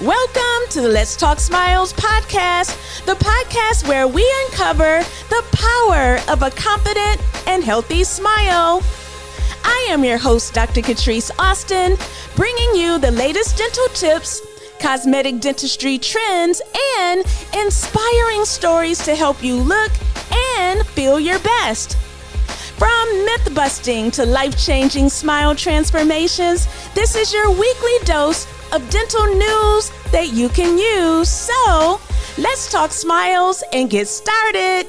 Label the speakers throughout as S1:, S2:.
S1: Welcome to the Let's Talk Smiles podcast, the podcast where we uncover the power of a confident and healthy smile. I am your host, Dr. Catrise Austin, bringing you the latest dental tips, cosmetic dentistry trends, and inspiring stories to help you look and feel your best. From myth busting to life-changing smile transformations, this is your weekly dose of dental news that you can use. So let's talk smiles and get started.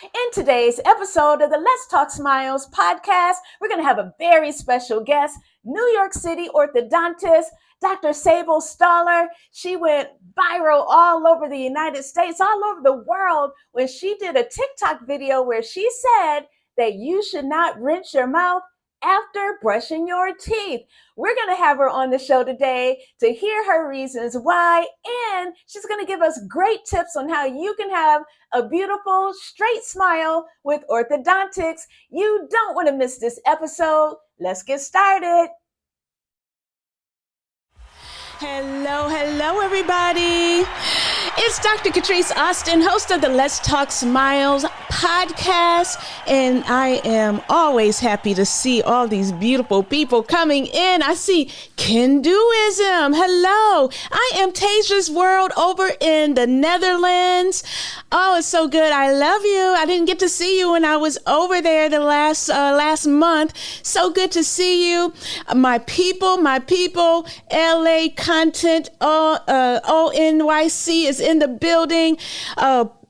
S1: In today's episode of the Let's Talk Smiles podcast, we're going to have a very special guest, New York City orthodontist, Dr. Sable Staller. She went viral all over the United States, all over the world, when she did a TikTok video where she said that you should not rinse your mouth after brushing your teeth. We're going to have her on the show today to hear her reasons why, and she's going to give us great tips on how you can have a beautiful, straight smile with orthodontics. You don't want to miss this episode. Let's get started. Hello, everybody. It's Dr. Catrise Austin, host of the Let's Talk Smiles podcast, and I am always happy to see all these beautiful people coming in. I see Hinduism. Hello. I am Tasia's World over in the Netherlands. Oh, it's so good. I love you. I didn't get to see you when I was over there the last month. So good to see you. My people, LA content, ONYC is in the building.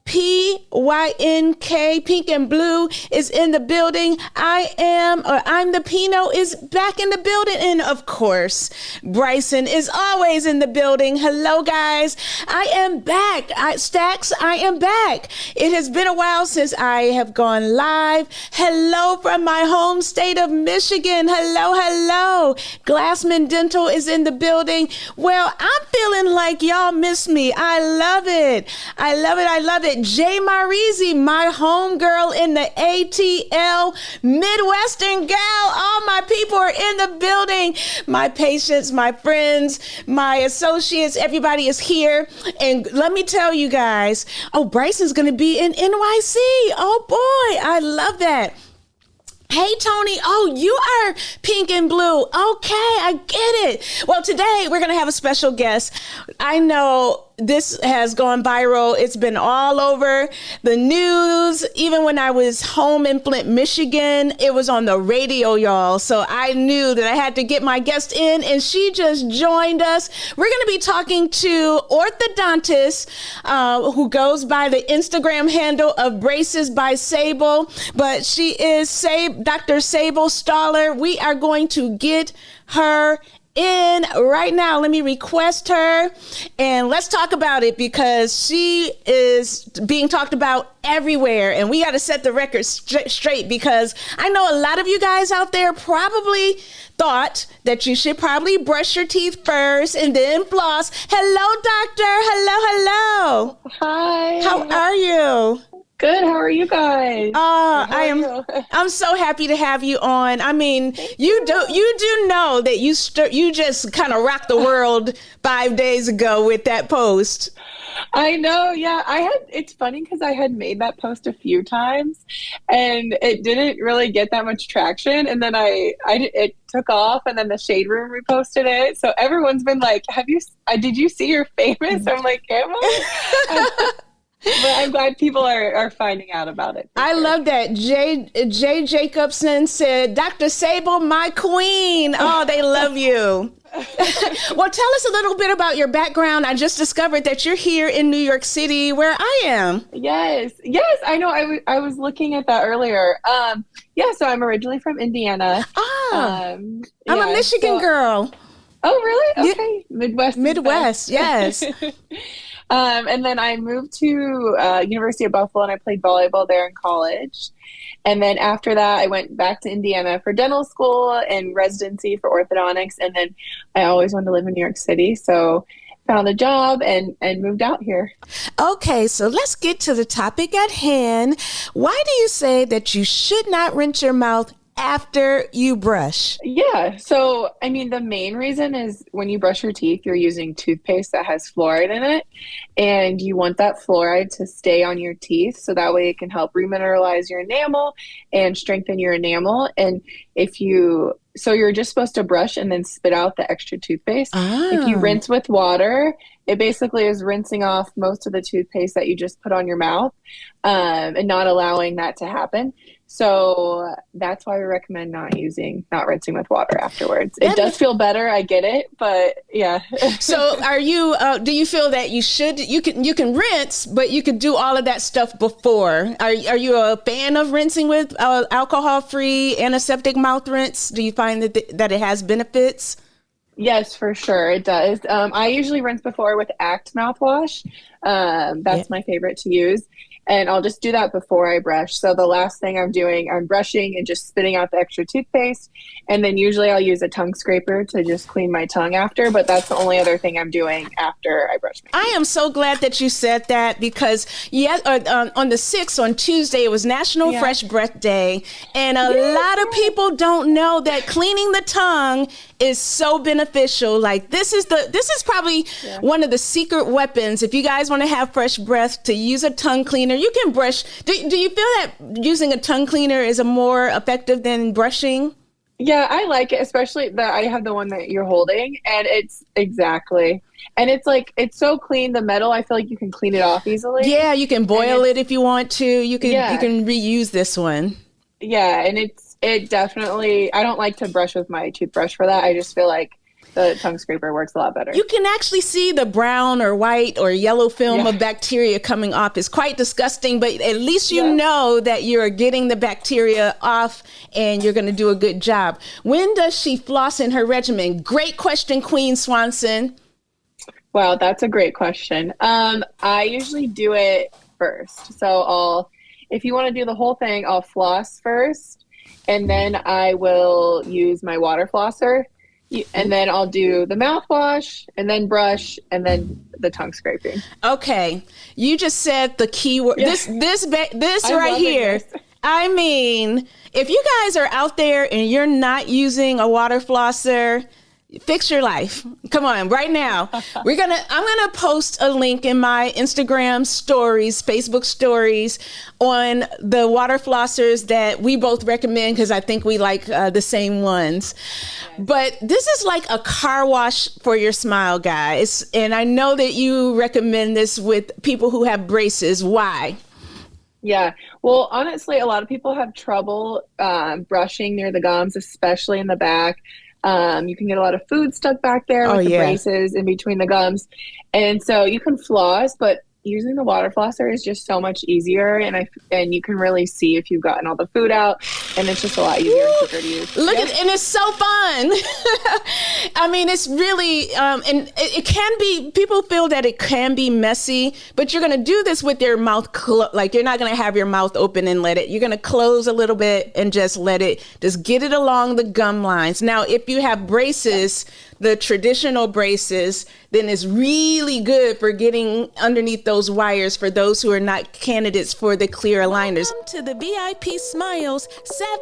S1: PYNK, Pink and Blue, is in the building. I'm the Pinot is back in the building. And of course, Bryson is always in the building. Hello, guys. I am back. Stacks, I am back. It has been a while since I have gone live. Hello from my home state of Michigan. Hello. Glassman Dental is in the building. Well, I'm feeling like y'all miss me. I love it. Jay Marizi, my home girl in the ATL, Midwestern gal. All my people are in the building. My patients, my friends, my associates, everybody is here. And let me tell you guys, Bryson's going to be in NYC. Oh boy, I love that. Hey, Tony. Oh, you are Pink and Blue. Okay, I get it. Well, today we're going to have a special guest. I know this has gone viral. It's been all over the news. Even when I was home in Flint, Michigan, it was on the radio, y'all. So I knew that I had to get my guest in, and she just joined us. We're going to be talking to orthodontist who goes by the Instagram handle of Braces by Sable, but she is Dr. Sable Staller. We are going to get her in right now. Let me request her and let's talk about it, because she is being talked about everywhere, and we got to set the record straight, because I know a lot of you guys out there probably thought that you should probably brush your teeth first and then floss. Hello, doctor. Hello.
S2: Hi.
S1: How are you?
S2: Good. How are you guys?
S1: I'm so happy to have you on. I mean, you do know that you just kind of rocked the world 5 days ago with that post.
S2: I know. Yeah, it's funny because I had made that post a few times and it didn't really get that much traction. And then it took off, and then the Shade Room reposted it. So everyone's been like, did you see you're famous? I'm like, am I? But I'm glad people are finding out about it.
S1: I love that. Jay Jacobson said, Dr. Sable, my queen. Oh, they love you. Well, tell us a little bit about your background. I just discovered that you're here in New York City, where I am.
S2: Yes, I know. I was looking at that earlier. So I'm originally from Indiana.
S1: I'm a Michigan girl.
S2: Oh, really? Okay. Midwest,
S1: yes.
S2: And then I moved to University of Buffalo, and I played volleyball there in college. And then after that, I went back to Indiana for dental school and residency for orthodontics. And then I always wanted to live in New York City. So found a job and moved out here.
S1: Okay, so let's get to the topic at hand. Why do you say that you should not rinse your mouth after you brush?
S2: Yeah. So, I mean, the main reason is when you brush your teeth, you're using toothpaste that has fluoride in it. And you want that fluoride to stay on your teeth. So that way it can help remineralize your enamel and strengthen your enamel. And you're just supposed to brush and then spit out the extra toothpaste. If you rinse with water, it basically is rinsing off most of the toothpaste that you just put on your mouth, and not allowing that to happen. So that's why we recommend not rinsing with water afterwards. It does feel better, I get it, but yeah.
S1: So do you feel that you can rinse, but you could do all of that stuff before? Are you a fan of rinsing with alcohol-free antiseptic mouth rinse? Do you find that it has benefits?
S2: Yes, for sure. It does. I usually rinse before with Act mouthwash. That's my favorite to use. And I'll just do that before I brush. So the last thing I'm doing, I'm brushing and just spitting out the extra toothpaste. And then usually I'll use a tongue scraper to just clean my tongue after. But that's the only other thing I'm doing after I brush my teeth.
S1: I am so glad that you said that because on the 6th, on Tuesday, it was National Fresh Breath Day. And a lot of people don't know that cleaning the tongue is so beneficial. Like this is probably one of the secret weapons. If you guys want to have fresh breath, to use a tongue cleaner, you can brush. Do you feel that using a tongue cleaner is more effective than brushing?
S2: Yeah, I like it, especially I have the one that you're holding, and it's so clean. The metal, I feel like you can clean it off easily.
S1: Yeah, you can boil it if you want to. You can reuse this one.
S2: Yeah, and it definitely, I don't like to brush with my toothbrush for that. I just feel like the tongue scraper works a lot better. You
S1: can actually see the brown or white or yellow film of bacteria coming off. It's quite disgusting, but at least you know that you're getting the bacteria off and you're going to do a good job. When does she floss in her regimen? Great question, Queen Swanson.
S2: Wow, that's a great question. I usually do it first. So if you want to do the whole thing, I'll floss first, and then I will use my water flosser. And then I'll do the mouthwash and then brush and then the tongue scraping. Okay.
S1: You just said the key word. Yeah. This right here. I mean, if you guys are out there and you're not using a water flosser, fix your life. Come on, right now. I'm gonna post a link in my Instagram stories, Facebook stories, on the water flossers that we both recommend because I think we like the same ones. Yes. But this is like a car wash for your smile, guys. And I know that you recommend this with people who have braces. Why?
S2: Yeah. Well, honestly, a lot of people have trouble brushing near the gums, especially in the back. You can get a lot of food stuck back there with the braces in between the gums. And so you can floss, but using the water flosser is just so much easier. And you can really see if you've gotten all the food out, and it's just a lot easier and quicker to use.
S1: And it's so fun. I mean, it's really, and it can be, people feel that it can be messy, but you're going to do this with your mouth, like you're not going to have your mouth open and you're going to close a little bit and just just get it along the gum lines. Now, if you have braces, the traditional braces, then it's really good for getting underneath those wires for those who are not candidates for the clear aligners. Welcome to the VIP Smiles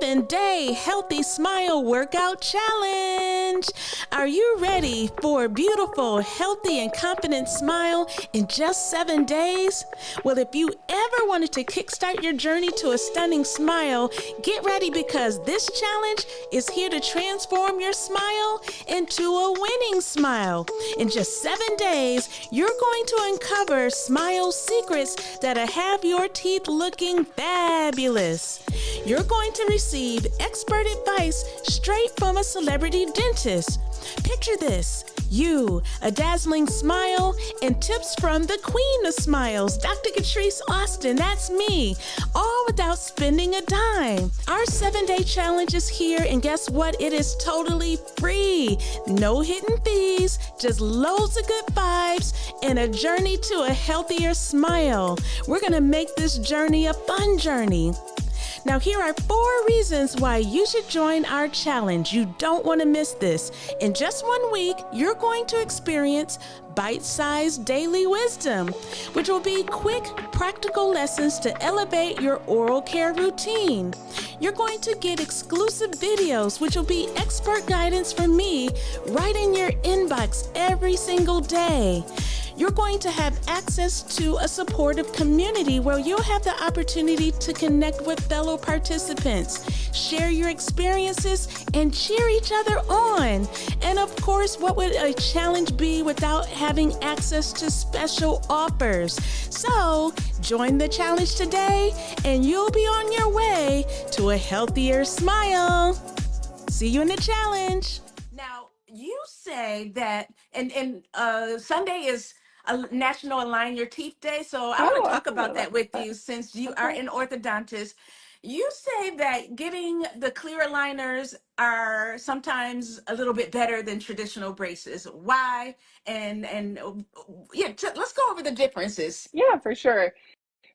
S1: 7-Day Healthy Smile Workout Challenge. Are you ready for a beautiful, healthy, and confident smile in just 7 days? Well, if you ever wanted to kickstart your journey to a stunning smile, get ready because this challenge is here to transform your smile into a winning smile. In just 7 days, you're going to uncover smile secrets that'll have your teeth looking fabulous. You're going to receive expert advice straight from a celebrity dentist. Picture this. You, a dazzling smile, and tips from the queen of smiles, Dr. Catrise Austin, that's me, all without spending a dime. Our 7-day challenge is here, and guess what? It is totally free. No hidden fees, just loads of good vibes, and a journey to a healthier smile. We're going to make this journey a fun journey. Now, here are 4 reasons why you should join our challenge. You don't want to miss this. In just 1 week, you're going to experience bite-sized daily wisdom, which will be quick, practical lessons to elevate your oral care routine. You're going to get exclusive videos, which will be expert guidance from me right in your inbox every single day. You're going to have access to a supportive community where you'll have the opportunity to connect with fellow participants, share your experiences, and cheer each other on. And of course, what would a challenge be without having access to special offers? So, join the challenge today, and you'll be on your way to a healthier smile. See you in the challenge. Now, you say that, and Sunday is a National Align Your Teeth Day, so I want
S2: Oh,
S1: to
S2: I
S1: talk
S2: didn't know
S1: about that
S2: about
S1: with
S2: that.
S1: you since you are
S2: Okay.
S1: an orthodontist. You say that getting the clear aligners are sometimes a little bit better than traditional braces. Why? And yeah, let's go over the differences.
S2: Yeah, for sure.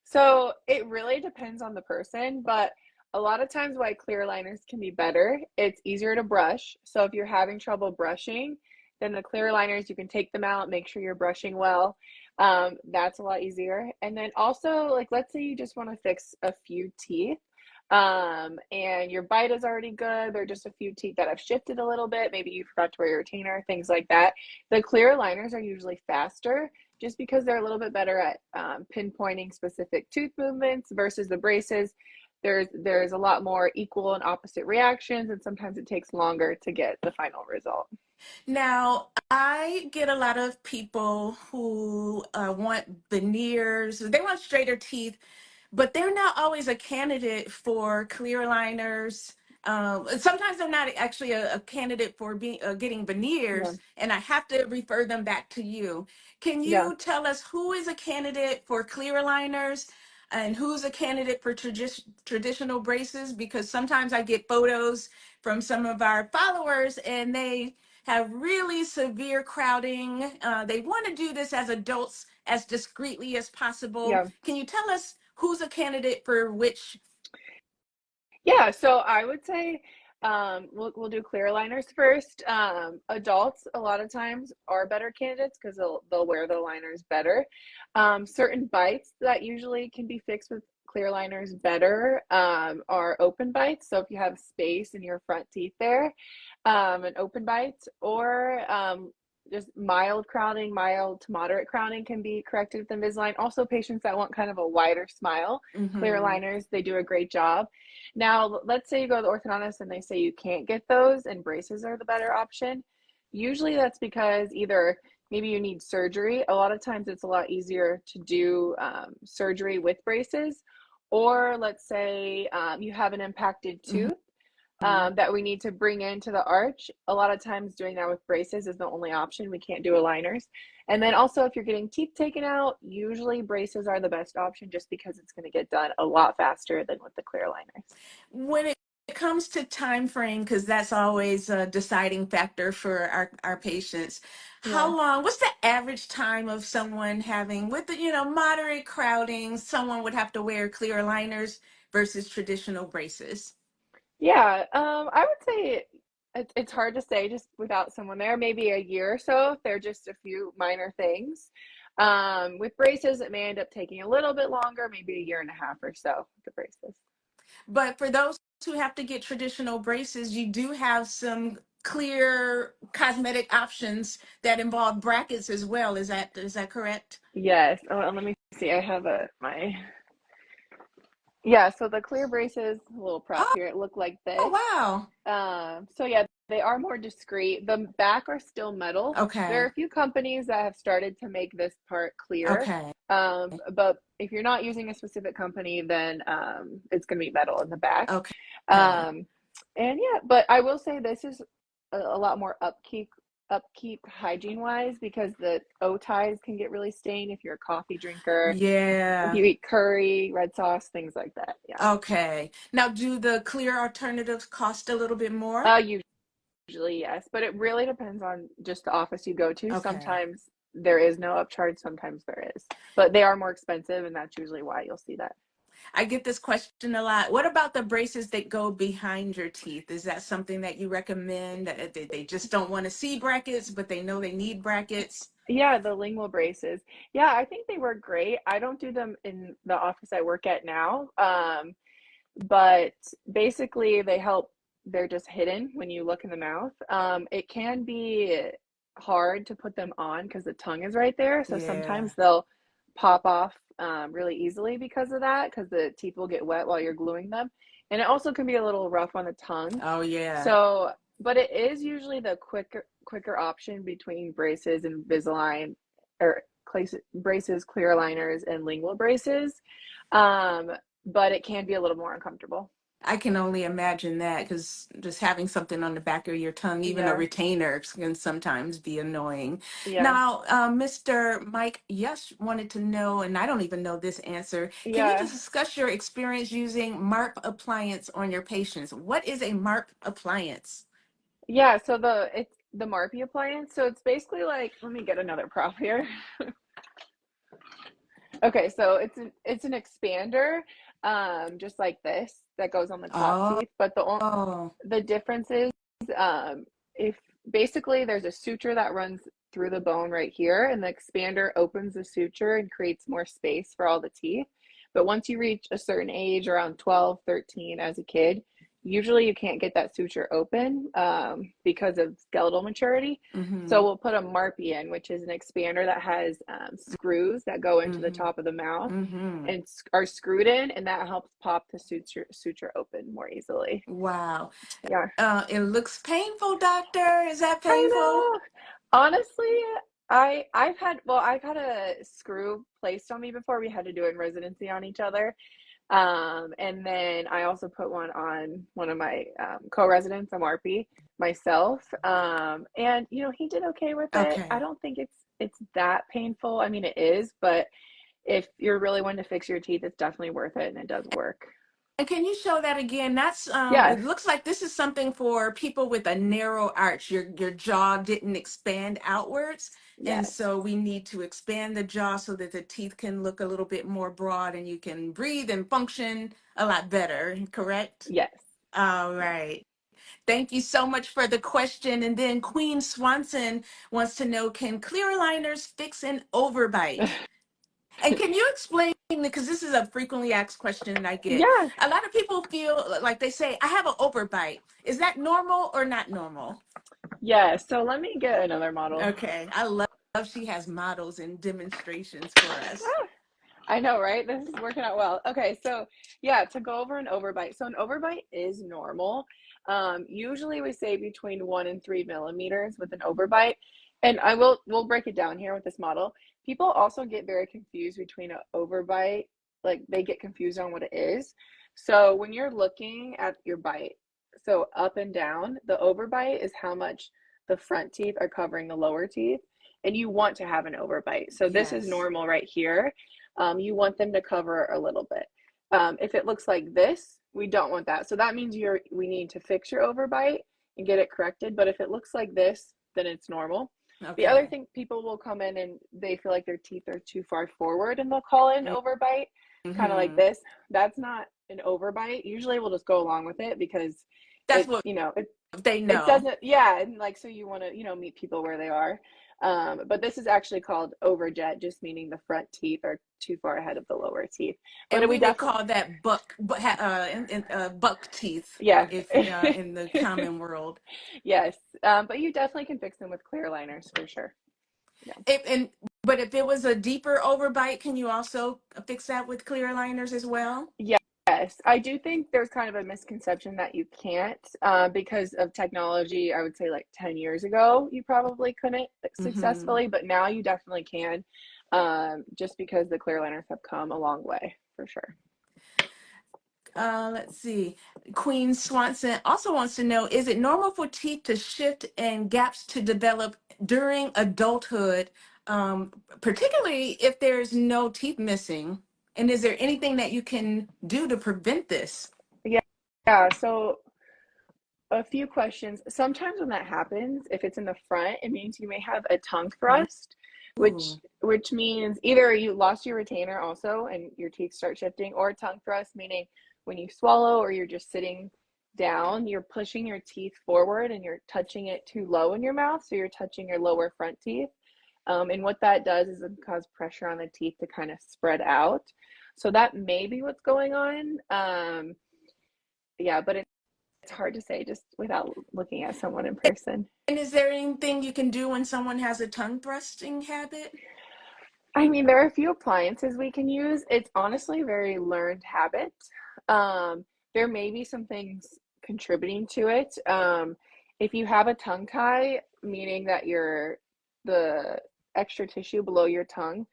S2: So it really depends on the person, but a lot of times why clear liners can be better, it's easier to brush. So if you're having trouble brushing, then the clear liners, you can take them out, make sure you're brushing well. That's a lot easier. And then also, like, let's say you just want to fix a few teeth, and your bite is already good. There are just a few teeth that have shifted a little bit. Maybe you forgot to wear your retainer, things like that. The clear liners are usually faster just because they're a little bit better at pinpointing specific tooth movements versus the braces. There's a lot more equal and opposite reactions, and sometimes it takes longer to get the final result.
S1: Now, I get a lot of people who want veneers. They want straighter teeth, but they're not always a candidate for clear aligners. Sometimes they're not actually a candidate for getting
S2: Yeah,
S1: veneers, and I have to refer them back to you. Can
S2: yeah,
S1: you tell us who is a candidate for clear aligners and who's a candidate for traditional braces? Because sometimes I get photos from some of our followers and they have really severe crowding. They want to do this as adults as discreetly as possible.
S2: yeah.
S1: Can you tell us who's a candidate for which?
S2: Yeah, so I would say we'll do clear liners first. Adults a lot of times are better candidates because they'll wear the liners better. Certain bites that usually can be fixed with clear liners better are open bites. So if you have space in your front teeth there, an open bite or just mild crowning, mild to moderate crowning can be corrected with Invisalign. Also, patients that want kind of a wider smile, clear
S1: Mm-hmm.
S2: liners, they do a great job. Now, let's say you go to the orthodontist and they say you can't get those and braces are the better option. Usually that's because either maybe you need surgery. A lot of times it's a lot easier to do surgery with braces. Or let's say you have an impacted tooth
S1: Mm-hmm.
S2: that we need to bring into the arch. A lot of times doing that with braces is the only option. We can't do aligners. And then also if you're getting teeth taken out, usually braces are the best option just because it's going to get done a lot faster than with the clear aligners.
S1: When it comes to time frame, because that's always a deciding factor for our patients,
S2: Yeah.
S1: how long, what's the average time of someone having, with the, moderate crowding, someone would have to wear clear aligners versus traditional braces?
S2: Yeah, I would say it's hard to say just without someone there. Maybe a year or so if they're just a few minor things. With braces, it may end up taking a little bit longer, maybe a year and a half or so with the braces.
S1: But for those who have to get traditional braces, you do have some clear cosmetic options that involve brackets as well. Is that correct?
S2: Yes. Oh, and let me see. I have my yeah. So the clear braces, a little prop
S1: Oh,
S2: here. It look like
S1: oh
S2: this.
S1: wow.
S2: So yeah, they are more discreet. The back are still metal. There are
S1: Okay.
S2: a few companies that have started to make this part clear.
S1: Okay.
S2: But if you're not using a specific company, then it's going to be metal in the back.
S1: Okay.
S2: Um, and yeah, but I will say this is a lot more upkeep hygiene wise because the O ties can get really stained if you're a coffee drinker, if
S1: Yeah.
S2: you eat curry, red sauce, things like that. Yeah.
S1: Okay. Now, do the clear alternatives cost a little bit more?
S2: Uh, Usually, yes, but it really depends on just the office you go to.
S1: Okay.
S2: Sometimes there is no upcharge, sometimes there is. But they are more expensive, and that's usually why you'll see that.
S1: I get this question a lot. What about the braces that go behind your teeth? Is that something that you recommend? That they just don't want to see brackets, but they know they need brackets?
S2: Yeah, the lingual braces. Yeah, I think they work great. I don't do them in the office I work at now. But basically they help, they're just hidden when you look in the mouth. It can be hard to put them on because the tongue is right there, so
S1: Yeah.
S2: sometimes they'll pop off really easily because of that, because the teeth will get wet while you're gluing them, and it also can be a little rough on the tongue.
S1: Oh, yeah.
S2: So but it is usually the quicker option between braces and Invisalign, or braces, clear aligners, and lingual braces. um but it can be a little more uncomfortable.
S1: I can only imagine that because just having something on the back of your tongue, even a
S2: Yeah,
S1: retainer, can sometimes be annoying.
S2: yeah,
S1: Now, Mr. Mike, yes, wanted to know, and I don't even know this answer. Can you
S2: yeah,
S1: just discuss your experience using MARP appliance on your patients? What is a MARP appliance?
S2: yeah. So it's the Marpy appliance. So it's basically like, let me get another prop here. Okay, so it's an expander, just like this, that goes on the top
S1: Oh,
S2: teeth. But the difference is, if basically there's a suture that runs through the bone right here, and the expander opens the suture and creates more space for all the teeth. But once you reach a certain age, around 12, 13, as a kid, usually you can't get that suture open, because of skeletal maturity. So
S1: mm-hmm,
S2: we'll put a Marpy in, which is an expander that has screws that go into the
S1: mm-hmm,
S2: top of the mouth
S1: mm-hmm.
S2: and are screwed in, and that helps pop the suture open more easily.
S1: Wow.
S2: Yeah.
S1: It looks painful, doctor. Is that
S2: I
S1: painful?
S2: know. Honestly, I've had a screw placed on me before. We had to do it in residency on each other. And then I also put one on one of my co-residents, a Marpy, myself. And he did okay with it. I
S1: Okay.
S2: don't think it's that painful. I mean, it is, but if you're really wanting to fix your teeth, it's definitely worth it, and it does work.
S1: And can you show that again? That's
S2: Yes.
S1: it looks like this is something for people with a narrow arch. Your jaw didn't expand outwards. And
S2: Yes.
S1: so we need to expand the jaw so that the teeth can look a little bit more broad and you can breathe and function a lot better, correct?
S2: Yes.
S1: All
S2: Yeah.
S1: right. Thank you so much for the question. And then Queen Swanson wants to know, can clear aligners fix an overbite? And can you explain, because this is a frequently asked question that I get.
S2: Yeah.
S1: A lot of people feel like they say, I have an overbite. Is that normal or not normal?
S2: Yeah. So let me get another model.
S1: Okay. I love she has models and demonstrations for us.
S2: I know, right? This is working out well. Okay, so yeah, to go over an overbite. So an overbite is normal. Usually we say between 1 and 3 millimeters with an overbite. And we'll break it down here with this model. People also get very confused between an overbite, like they get confused on what it is. So when you're looking at your bite, so up and down, the overbite is how much the front teeth are covering the lower teeth, and you want to have an overbite. So this is
S1: Yes.
S2: normal right here. You want them to cover a little bit. If it looks like this, we don't want that. So that means we need to fix your overbite and get it corrected. But if it looks like this, then it's normal. The other
S1: Okay.
S2: thing, people will come in and they feel like their teeth are too far forward, and they'll call it an overbite, kind of like
S1: Mm-hmm.
S2: this. That's not an overbite. Usually we'll just go along with it because
S1: That's what they
S2: it
S1: know.
S2: doesn't, yeah, and like, so you want to meet people where they are. But this is actually called overjet, just meaning the front teeth are too far ahead of the lower teeth.
S1: And
S2: But we
S1: we would
S2: definitely,
S1: call that buck teeth
S2: yeah.
S1: if in the common world.
S2: Yes. But you definitely can fix them with clear liners for sure. Yeah.
S1: And but if it was a deeper overbite, can you also fix that with clear aligners as well?
S2: Yes, I do think there's kind of a misconception that you can't, because of technology. I would say like 10 years ago, you probably couldn't
S1: Mm-hmm.
S2: successfully, but now you definitely can, just because the clear liners have come a long way for sure.
S1: Let's see. Queen Swanson also wants to know, is it normal for teeth to shift and gaps to develop during adulthood, particularly if there's no teeth missing? And is there anything that you can do to prevent this?
S2: Yeah. Yeah. So a few questions. Sometimes when that happens, if it's in the front, it means you may have a tongue thrust. which
S1: Ooh.
S2: which means either you lost your retainer also and your teeth start shifting, or tongue thrust, meaning when you swallow or you're just sitting down, you're pushing your teeth forward and you're touching it too low in your mouth, so you're touching your lower front teeth. And what that does is it cause pressure on the teeth to kind of spread out. So that may be what's going on. Yeah, but it's hard to say just without looking at someone in person.
S1: And is there anything you can do when someone has a tongue thrusting habit?
S2: I mean, there are a few appliances we can use. It's honestly a very learned habit. There may be some things contributing to it. If you have a tongue tie, meaning that the extra tissue below your tongue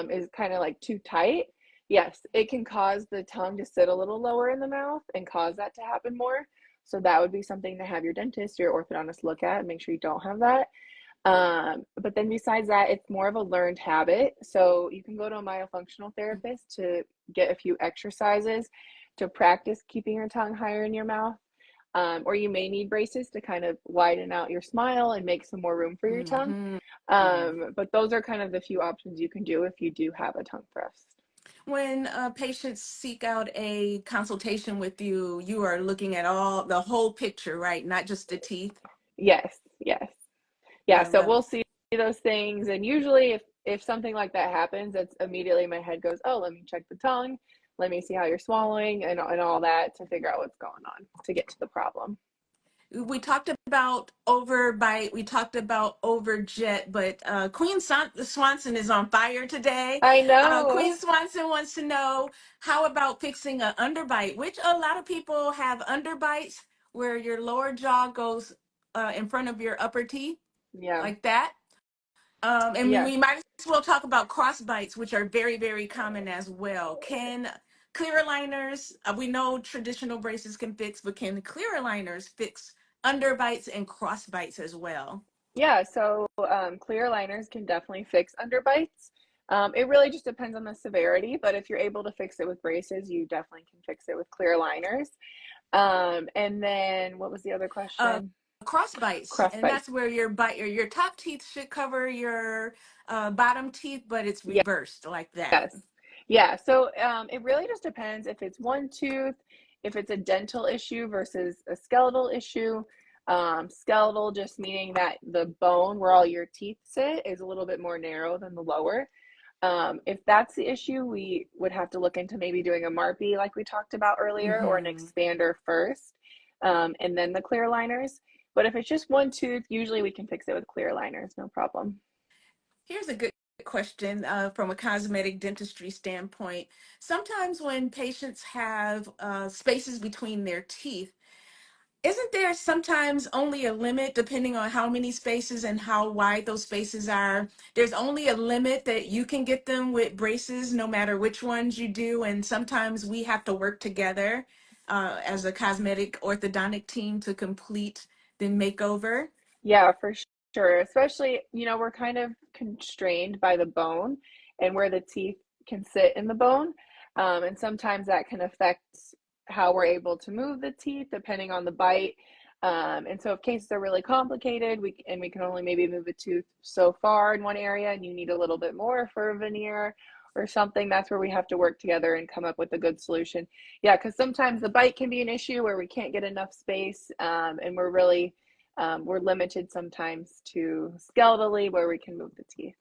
S2: is kind of like too tight, yes, it can cause the tongue to sit a little lower in the mouth and cause that to happen more. So that would be something to have your dentist or your orthodontist look at and make sure you don't have that. But then besides that, it's more of a learned habit. So you can go to a myofunctional therapist to get a few exercises to practice keeping your tongue higher in your mouth. Or you may need braces to kind of widen out your smile and make some more room for your tongue.
S1: Hmm.
S2: But those are kind of the few options you can do if you do have a tongue thrust.
S1: When patients seek out a consultation with you, you are looking at all the whole picture, right? Not just the teeth.
S2: Yes, yes. Yeah,
S1: I
S2: so
S1: love
S2: we'll
S1: it.
S2: see those things. And usually if something like that happens, it's immediately my head goes, oh, let me check the tongue. Let me see how you're swallowing and all that to figure out what's going on to get to the problem.
S1: We talked about overbite, we talked about overjet, but Swanson is on fire today.
S2: I
S1: Queen
S2: know.
S1: Swanson wants to know, how about fixing an underbite, which a lot of people have underbites where your lower jaw goes in front of your upper teeth,
S2: Yeah.
S1: like that. And
S2: Yeah.
S1: we might as well talk about cross bites, which are very, very common as well. Can clear aligners, we know traditional braces can fix, but can clear aligners fix underbites and cross bites as well?
S2: Yeah. So clear aligners can definitely fix underbites. It really just depends on the severity, but if you're able to fix it with braces, you definitely can fix it with clear aligners. And then what was the other
S1: Uh,
S2: question?
S1: Cross bites,
S2: Cross
S1: and
S2: bites.
S1: that's where your bite, your top teeth should cover your bottom teeth, but it's reversed like that.
S2: Yes. Yeah. So it really just depends if it's one tooth, if it's a dental issue versus a skeletal issue. Skeletal just meaning that the bone where all your teeth sit is a little bit more narrow than the lower. If that's the issue, we would have to look into maybe doing a MARPE like we talked about earlier, or an
S1: Hmm.
S2: expander first, and then the clear liners. But if it's just one tooth, usually we can fix it with clear liners, no problem.
S1: Here's a good question from a cosmetic dentistry standpoint. Sometimes when patients have spaces between their teeth, isn't there sometimes only a limit depending on how many spaces and how wide those spaces are? There's only a limit that you can get them with braces, no matter which ones you do. And sometimes we have to work together as a cosmetic orthodontic team to complete the makeover.
S2: Yeah, for sure. Especially, we're kind of constrained by the bone and where the teeth can sit in the bone. And sometimes that can affect how we're able to move the teeth depending on the bite. And so if cases are really complicated, we can only maybe move a tooth so far in one area and you need a little bit more for a veneer or something, that's where we have to work together and come up with a good solution. Yeah, because sometimes the bite can be an issue where we can't get enough space, and we're limited sometimes to skeletally where we can move the teeth.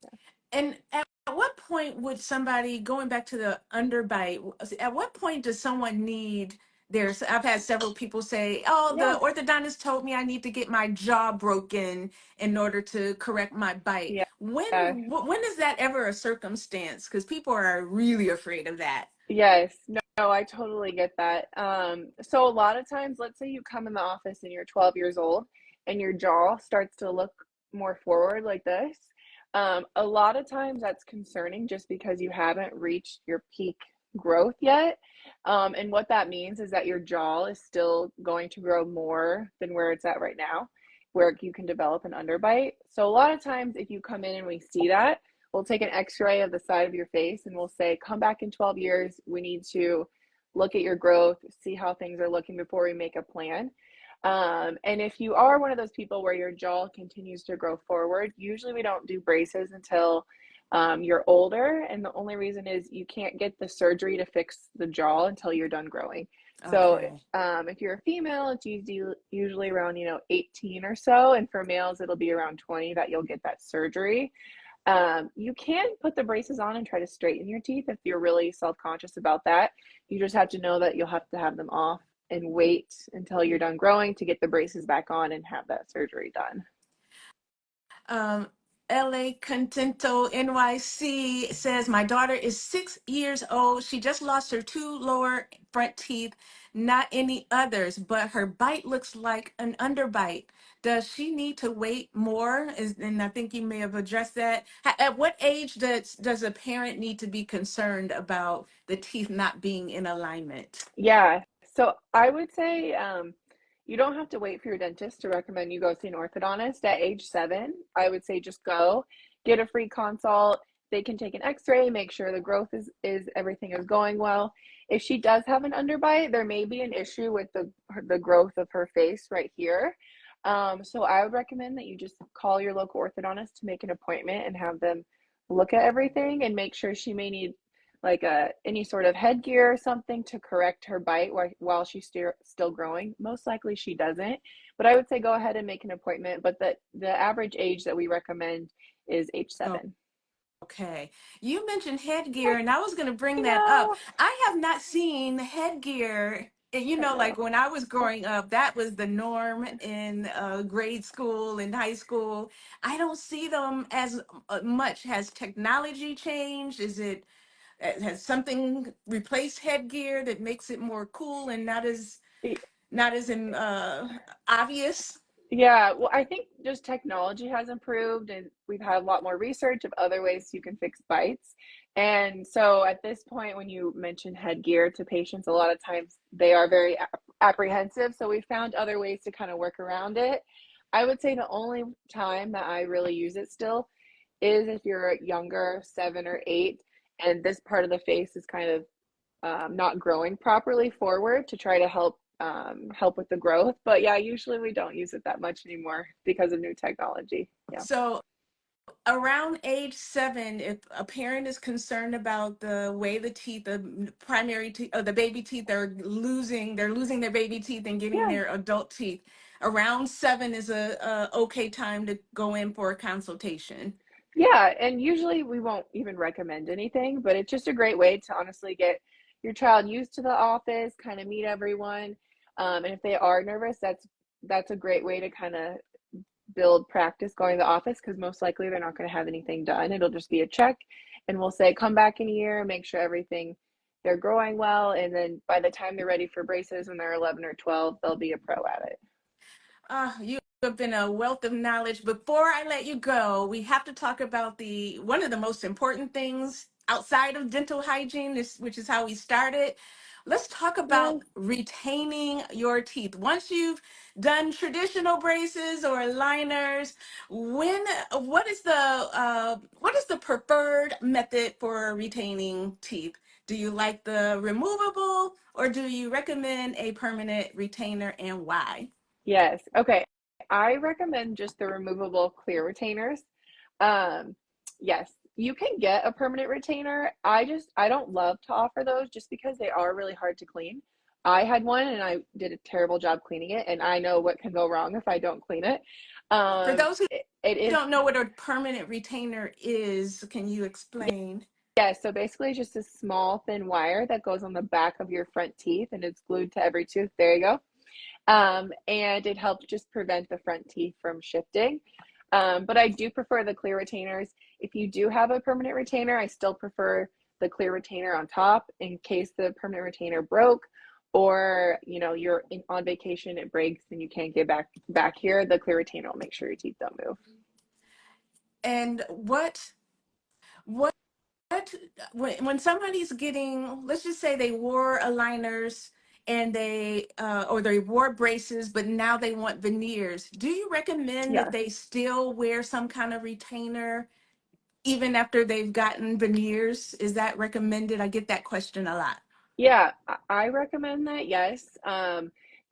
S2: Yeah.
S1: And at what point would somebody, going back to the underbite, at what point does someone need there's, I've had several people say, oh, the
S2: Yeah.
S1: orthodontist told me I need to get my jaw broken in order to correct my bite.
S2: Yeah.
S1: When is that ever a circumstance? Because people are really afraid of that.
S2: Yes. No, I totally get that. So a lot of times, let's say you come in the office and you're 12 years old and your jaw starts to look more forward like this. A lot of times that's concerning just because you haven't reached your peak growth yet. And what that means is that your jaw is still going to grow more than where it's at right now, where you can develop an underbite. So a lot of times if you come in and we see that, we'll take an x-ray of the side of your face and we'll say, come back in 12 years. We need to look at your growth, see how things are looking before we make a plan. And if you are one of those people where your jaw continues to grow forward, usually we don't do braces until you're older. And the only reason is you can't get the surgery to fix the jaw until you're done growing. So
S1: Okay.
S2: if you're a female, it's usually around, 18 or so. And for males, it'll be around 20 that you'll get that surgery. You can put the braces on and try to straighten your teeth if you're really self-conscious about that. You just have to know that you'll have to have them off and wait until you're done growing to get the braces back on and have that surgery done.
S1: Um, LA Contento NYC says, my daughter is 6 years old. She just lost her two lower front teeth, not any others, but her bite looks like an underbite. Does she need to wait more? And I think you may have addressed that. At what age does a parent need to be concerned about the teeth not being in alignment?
S2: Yeah. So I would say you don't have to wait for your dentist to recommend you go see an orthodontist at age 7. I would say just go get a free consult. They can take an x-ray, make sure the growth is everything is going well. If she does have an underbite, there may be an issue with the growth of her face right here. So I would recommend that you just call your local orthodontist to make an appointment and have them look at everything and make sure she may need like any sort of headgear or something to correct her bite while she's still growing. Most likely she doesn't, but I would say go ahead and make an appointment. But the average age that we recommend is age 7.
S1: Okay. You mentioned headgear, and I was going to bring
S2: I
S1: that up.
S2: know.
S1: I have not seen headgear. And,
S2: I
S1: like
S2: know.
S1: when I was growing up, that was the norm in grade school and high school. I don't see them as much. Has technology changed? Has something replaced headgear that makes it more cool and not as obvious?
S2: Yeah, well, I think just technology has improved and we've had a lot more research of other ways you can fix bites. And so at this point, when you mention headgear to patients, a lot of times they are very apprehensive. So we found other ways to kind of work around it. I would say the only time that I really use it still is if you're younger, 7 or 8, and this part of the face is kind of not growing properly forward to try to help with the growth. But yeah, usually we don't use it that much anymore because of new technology. Yeah.
S1: So around age 7, if a parent is concerned about the way the primary teeth, or the baby teeth they're losing their baby teeth and getting
S2: Yeah.
S1: their adult teeth. Around 7 is a okay time to go in for a consultation.
S2: Yeah. And usually we won't even recommend anything, but it's just a great way to honestly get your child used to the office, kind of meet everyone. And if they are nervous, that's a great way to kind of build practice going to the office because most likely they're not going to have anything done. It'll just be a check, and we'll say, come back in a year, make sure everything they're growing well. And then by the time they're ready for braces when they're 11 or 12, they'll be a pro at it.
S1: You have been a wealth of knowledge. Before I let you go, we have to talk about the one of the most important things outside of dental hygiene, which is how we started. Let's talk
S2: Yes.
S1: about retaining your teeth. Once you've done traditional braces or aligners, when what is the preferred method for retaining teeth? Do you like the removable or do you recommend a permanent retainer, and why?
S2: Yes. Okay. I recommend just the removable clear retainers. Um, yes, you can get a permanent retainer. I don't love to offer those just because they are really hard to clean. I had one and I did a terrible job cleaning it, and I know what can go wrong if I don't clean it.
S1: For those who
S2: It is,
S1: don't know what a permanent retainer is, can you explain?
S2: yeah, so basically it's just a small thin wire that goes on the back of your front teeth and it's glued to every tooth. There you go. And it helps just prevent the front teeth from shifting. But I do prefer the clear retainers. If you do have a permanent retainer, I still prefer the clear retainer on top in case the permanent retainer broke, or you're on vacation, it breaks and you can't get back here. The clear retainer will make sure your teeth don't move.
S1: And what when somebody's getting, let's just say they wore aligners and they wore braces, but now they want veneers. Do you recommend that
S2: Yeah.
S1: they still wear some kind of retainer even after they've gotten veneers? Is that recommended? I get that question a lot.
S2: Yeah, I recommend that. Yes.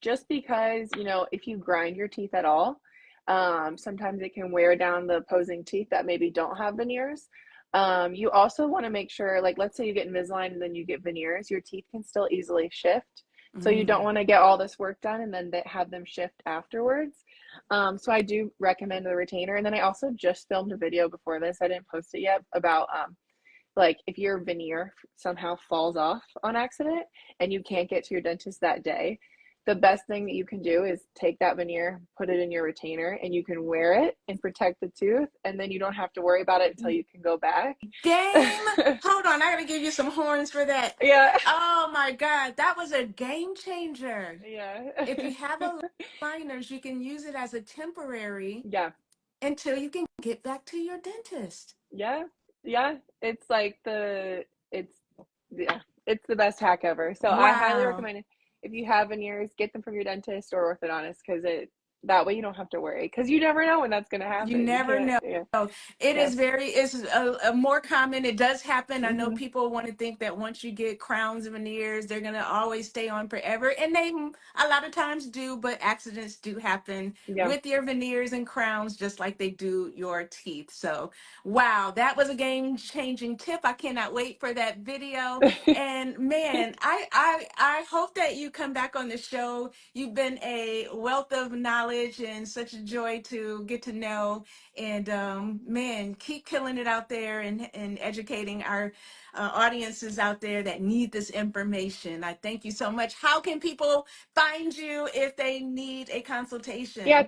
S2: just because, if you grind your teeth at all, sometimes it can wear down the opposing teeth that maybe don't have veneers. You also want to make sure, like, let's say you get Invisalign and then you get veneers, your teeth can still easily shift. So you don't want to get all this work done and then have them shift afterwards. So I do recommend the retainer. And then I also just filmed a video before this. I didn't post it yet about like if your veneer somehow falls off on accident and you can't get to your dentist that day, the best thing that you can do is take that veneer, put it in your retainer, and you can wear it and protect the tooth, and then you don't have to worry about it until you can go back.
S1: Game. Hold on, I gotta give you some horns for that.
S2: Yeah.
S1: Oh my God, that was a game changer.
S2: Yeah.
S1: If you have a liners, you can use it as a temporary
S2: Yeah.
S1: until you can get back to your dentist.
S2: Yeah. Yeah. It's like it's it's the best hack ever. So I highly
S1: Wow.
S2: recommend it. If you have veneers, get them from your dentist or orthodontist, because that way you don't have to worry, because you never know when that's going to
S1: You
S2: happen. You
S1: never
S2: can't.
S1: know.
S2: Yeah.
S1: It
S2: Yeah.
S1: is it's a more common. It does happen. I know
S2: Hmm.
S1: people want to think that once you get crowns and veneers, they're going to always stay on forever. And they a lot of times do, but accidents do happen
S2: Yeah.
S1: with your veneers and crowns, just like they do your teeth. So, wow, that was a game-changing tip. I cannot wait for that video. And man, I hope that you come back on the show. You've been a wealth of knowledge and such a joy to get to know. And man, keep killing it out there and educating our audiences out there that need this information. I thank you so much. How can people find you if they need a
S2: Yeah.
S1: consultation?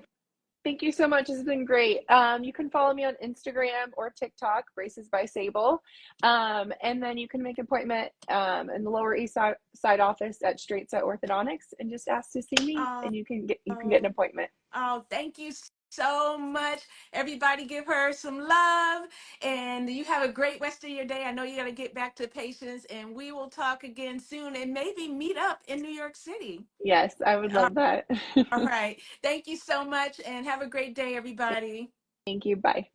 S2: Thank you so much. This has been great. You can follow me on Instagram or TikTok, Braces by Sable. And then you can make an appointment in the Lower East Side office at Straight Set Orthodontics and just ask to see me,
S1: Oh,
S2: and you can get an appointment.
S1: oh, thank you so much. Everybody give her some love, and you have a great rest of your day. I know you got to get back to patients, and we will talk again soon and maybe meet up in New York City.
S2: Yes, I would love that.
S1: All right. Thank you so much, and have a great day, everybody.
S2: Thank you. Bye.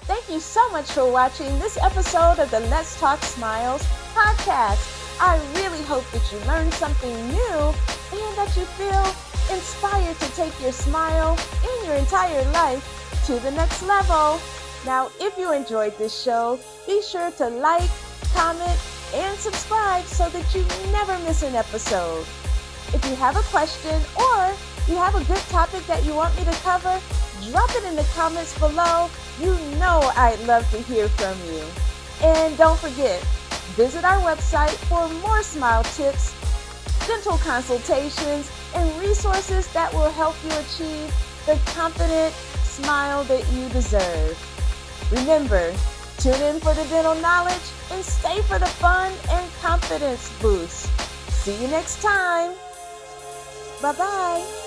S1: Thank you so much for watching this episode of the Let's Talk Smiles podcast. I really hope that you learned something new and that you feel inspired to take your smile and your entire life to the next level. Now, if you enjoyed this show, be sure to like, comment, and subscribe so that you never miss an episode. If you have a question or you have a good topic that you want me to cover, drop it in the comments below. You know I'd love to hear from you. And don't forget, visit our website for more smile tips, dental consultations, and resources that will help you achieve the confident smile that you deserve. Remember, tune in for the dental knowledge and stay for the fun and confidence boost. See you next time. Bye-bye.